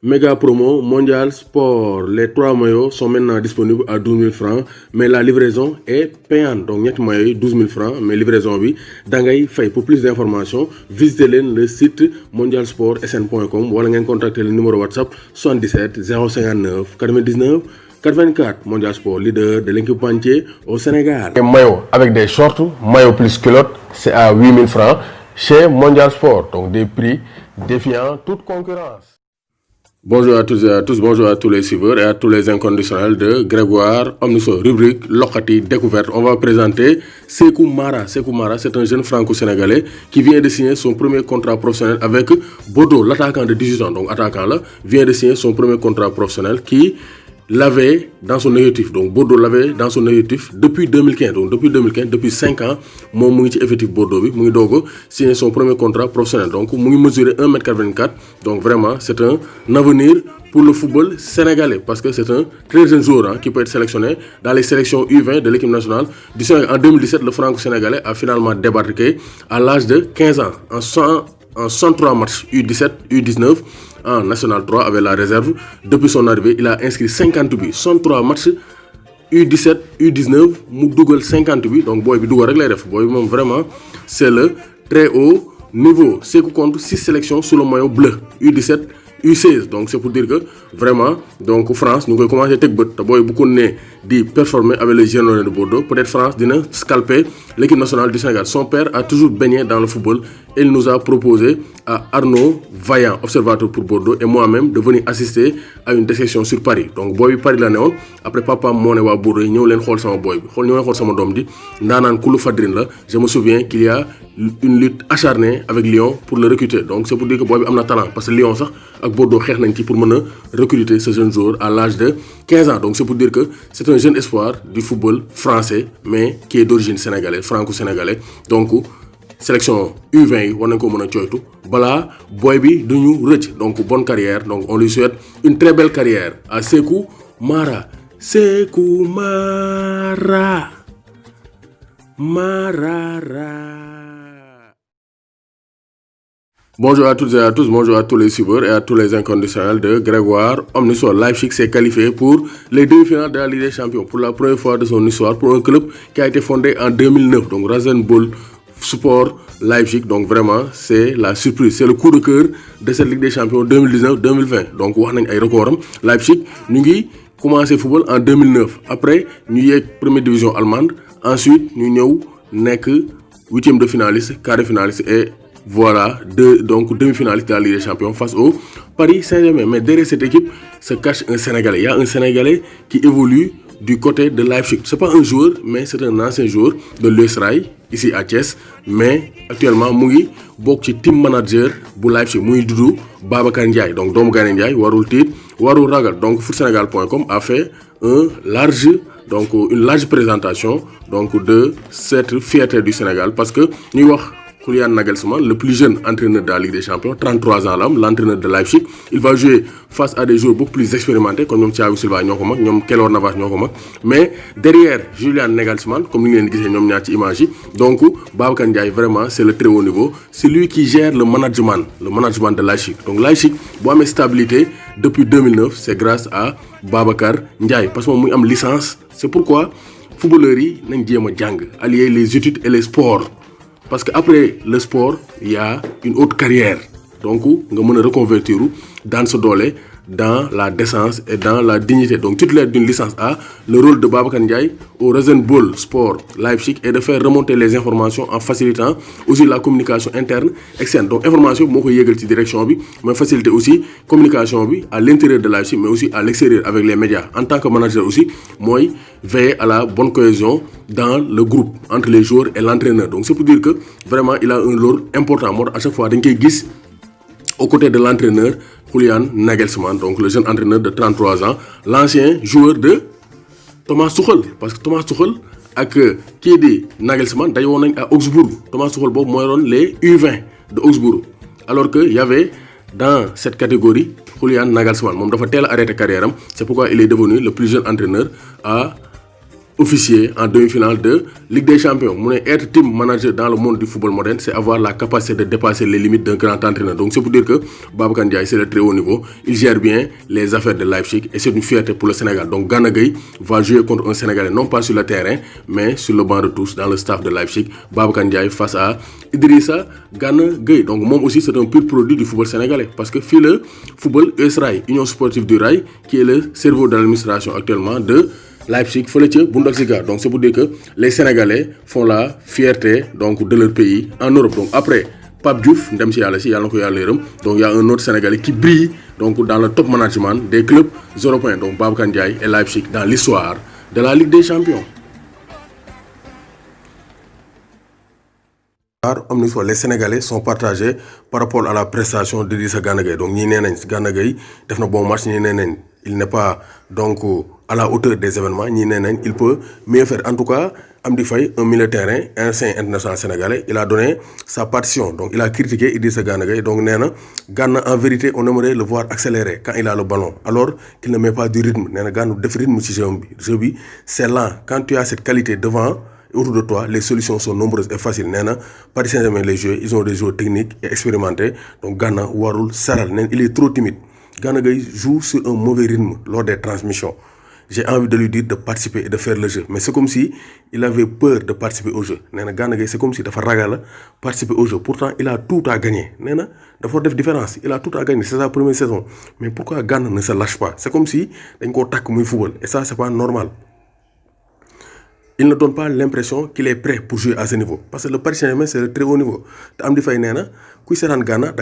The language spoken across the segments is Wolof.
Méga promo Mondial Sport. Les 3 maillots sont maintenant disponibles à 12 000 francs, mais la livraison est payante. Donc, ñetti maillots yi 12 000 francs, mais livraison bi da ngay fay. Pour plus d'informations, visitez le site mondialsportsn.com wala ngeen contacter le numéro WhatsApp 77 059 99 84. Mondial Sport, leader de l'équipementier au Sénégal. Les maillots avec des shorts, maillots plus culottes, c'est à 8 000 francs chez Mondial Sport. Donc des prix défiant toute concurrence. Bonjour à tous et à tous, bonjour à tous les suiveurs et à tous les inconditionnels de Grégoire Omnisso. Rubrique Lokati Découverte. On va présenter Sékou Mara. Sékou Mara, c'est un jeune franco-sénégalais qui vient de signer son premier contrat professionnel avec Bordeaux. L'attaquant de 18 ans, donc attaquant là, vient de signer son premier contrat professionnel qui l'avait dans son objectif. Donc Bordeaux l'avait dans son objectif depuis 2015. Donc depuis 5 ans, mon mu ngi ci effectif Bordeaux bi mu ngi doog signé son premier contrat professionnel. Donc mu ngi mesurer 1m84. Donc vraiment, c'est un avenir pour le football sénégalais parce que c'est un très jeune joueur qui peut être sélectionné dans les sélections U20 de l'équipe nationale du Sénégal. En 2017, le franco-sénégalais a finalement débarqué à l'âge de 15 ans en 103 matchs U17, U19 en National 3 avec la réserve. Depuis son arrivée, il a inscrit 50 buts, 103 matchs U17, U19, mu dugal 50 buts. Donc boy bi dugal rek lay def. Boy bi moom vraiment c'est le très haut niveau. Sékou compte 6 sélections sous le maillot bleu, U17, U16. Donc c'est pour dire que vraiment, donc France, nous avons commencé à teg bët te boy bu ko ne di performer avec les Girondins de Bordeaux. Peut-être France dina scalper l'équipe nationale du Sénégal. Son père a toujours baigné dans le football. Il nous a proposé à Arnaud Vaillant, observateur pour Bordeaux, et moi-même de venir assister à une dissection sur Paris. Donc boy bi Paris la néwoon. Après papa moo ne waa Bordeaux yi ñëw leen xool sama boy bi ñëw leen xool sama doom di ndaanaan kulu fadrine la. Je me souviens qu'il y a une lutte acharnée avec Lyon pour le recruter. Donc c'est pour dire que boy bi am na talent parce que Lyon sax ak Bordeaux xeex nañ ci pour mën a recruter ce jeune joueur à l'âge de 15 ans. Donc c'est pour dire que c'est un jeune espoir du football français mais qui est d'origine sénégalaise, franco-sénégalais. Donc sélection U20 yi war nañ ko mën a coytu balaa boy bi duñu rëcc. Donc bonne carrière. Donc on lui souhaite une très belle carrière à Sékou Mara. Sékou Mara. Marara. Bonjour à toutes et à tous, bonjour à tous les suiveurs et à tous les inconditionnels de Grégoire Omnisso. Leipzig s'est qualifié pour les demi-finales de la Ligue des Champions pour la première fois de son histoire pour un club qui a été fondé en 2009. Donc Rasenball Sport Leipzig. Donc vraiment, c'est la surprise, c'est le coup de cœur de cette Ligue des Champions 2019-2020. Donc wax nañ ay record. Leipzig ñu ngi commencé football en 2009. Après ñu yegg première division allemande. Ensuite ñu ñëw nekk 8e de finaliste, quart de finaliste et voilà, donc demi-finaliste de la Ligue des Champions face au Paris Saint-Germain. Mais derrière cette équipe se cache un Sénégalais. Il y a un Sénégalais qui évolue du côté de Leipzig. C'est pas un joueur, mais c'est un ancien joueur de l'US Rail, ici à Thiès. Mais actuellement, mu ngi bokk ci team manager bu Leipzig muy dudd Babacar Ndiaye. Donc doomu Gana Ndiaye warul tiit warul ragal. Donc footsénégal.com a fait une large présentation donc de cette fierté du Sénégal parce que ñuy wax Julian Nagelsmann, le plus jeune entraîneur de la Ligue des Champions, 33 ans l'homme, l'entraîneur de Leipzig. Il va jouer face à des joueurs beaucoup plus expérimentés comme ñoom Thiago Silva ñoo ko mag ñoom Keylor Navas ñoo ko mag. Mais derrière Julian Nagelsmann, comme ni ngeen gisee ñoom ñaar ci image yi, donc Babacar Ndiaye vraiment c'est le très haut niveau. C'est lui qui gère le management de Leipzig. Donc Leipzig bu amee stabilité depuis 2009, c'est grâce à Babacar Ndiaye parce que moom muy am licence. C'est pourquoi footballeurs yi nañ jéem a jàng allier les études et les sports. Parce qu'après le sport, il y a une autre carrière. Donc, nga mën a reconvertir dans ce doole, dans la décence et dans la dignité. Donc, titulaire d'une licence A, le rôle de Babacar Ndiaye au Rasenball Sport Leipzig est de faire remonter les informations en facilitant aussi la communication interne externe. Donc, information moo ko yégal ci direction bi, mais faciliter aussi communication bi à l'intérieur de Leipzig, mais aussi à l'extérieur avec les médias. En tant que manager aussi, mooy veiller à la bonne cohésion dans le groupe entre les joueurs et l'entraîneur. Donc, c'est pour dire que vraiment il a un rôle important. Moo tax à chaque fois dañ koy gis aux côtés de l'entraîneur Julian Nagelsmann, donc le jeune entraîneur de 33 ans, l'ancien joueur de Thomas Tuchel. Parce que Thomas Tuchel ak kii di Nagelsmann dañoo woon nañ à Augsbourg. Thomas Tuchel boobu mooy doon les U20 de Augsbourg. Alors que y avait dans cette catégorie Julian Nagelsmann moom dafa teel a arrêté carrière am. C'est pourquoi il est devenu le plus jeune entraîneur à officier en demi-finale de Ligue des Champions. Être team manager dans le monde du football moderne, c'est avoir la capacité de dépasser les limites d'un grand entraîneur. Donc c'est pour dire que Babacar Ndiaye, c'est le très haut niveau. Il gère bien les affaires de Leipzig et c'est une fierté pour le Sénégal. Donc Gana Gueye va jouer contre un Sénégalais, non pas sur le terrain, mais sur le banc de touche, dans le staff de Leipzig. Babacar Ndiaye face à Idrissa Gana Gueye. Donc moi aussi, c'est un pur produit du football sénégalais. Parce que le football US Rail, Union Sportive du Rail, qui est le cerveau de l'administration actuellement de Leipzig, Bundesliga. Donc c'est pour dire que les Sénégalais font la fierté donc, de leur pays en Europe. Donc après Pape Diouf, donc il y a un autre Sénégalais qui brille donc, dans le top management des clubs européens. Donc Babacar Ndiaye et Leipzig dans l'histoire de la Ligue des Champions. Les Sénégalais sont partagés par rapport à la prestation de Idrissa Gana Gueye. Donc, Gana Gueye fait un bon match, il n'est pas donc à la hauteur des événements, il peut mieux faire. En tout cas, Amdi Faye, un milieu de terrain, ancien international sénégalais, il a donné sa partition. Donc, il a critiqué Idrissa Gana Gueye. Donc, Gana, en vérité, on aimerait le voir accélérer quand il a le ballon, alors qu'il ne met pas du rythme. Gana, de rythme, c'est lent. Quand tu as cette qualité devant, autour de toi, les solutions sont nombreuses et faciles. Paris Saint-Germain, les joueurs, ils ont des joueurs techniques et expérimentés. Donc Gana, Warul, Saral, il est trop timide. Gana Gueye joue sur un mauvais rythme lors des transmissions. J'ai envie de lui dire de participer et de faire le jeu. Mais c'est comme si il avait peur de participer au jeu. Gana Gueye, c'est comme si il a participer au jeu. Pourtant, il a tout à gagner. Il a des différence. Il a tout à gagner. C'est sa première saison. Mais pourquoi Gana ne se lâche pas? C'est comme si il a attaque le football. Et ça, c'est pas normal. Il ne donne pas l'impression qu'il est prêt pour jouer à ce niveau. Parce que le Paris Saint-Germain, c'est le très haut niveau. Amdi Faye Gana,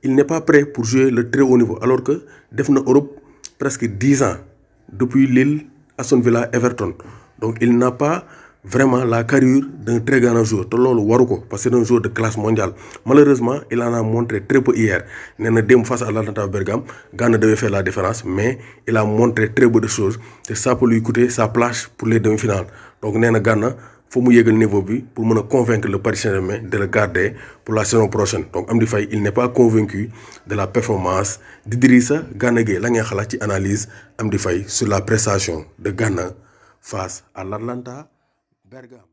il n'est pas prêt pour jouer le très haut niveau. Alors que Defna Europe presque 10 ans, depuis Lille, Aston Villa, Everton. Donc il n'a pas vraiment la carrure d'un très grand joueur. Parce que c'est un joueur de classe mondiale. Malheureusement, il en a montré très peu hier. Face à l'Atlanta Bergame, Gana devait faire la différence, mais il a montré très peu de choses. Et ça peut lui coûter sa place pour les demi-finales. Donc Gana, il faut le niveau pour convaincre le Paris Saint-Germain de le garder pour la saison prochaine. Donc Amdi Faye, il n'est pas convaincu de la performance d'Idrissa Gana Gueye. La analyse Amdi Faye sur la prestation de Gana face à l'Atlanta Bergame.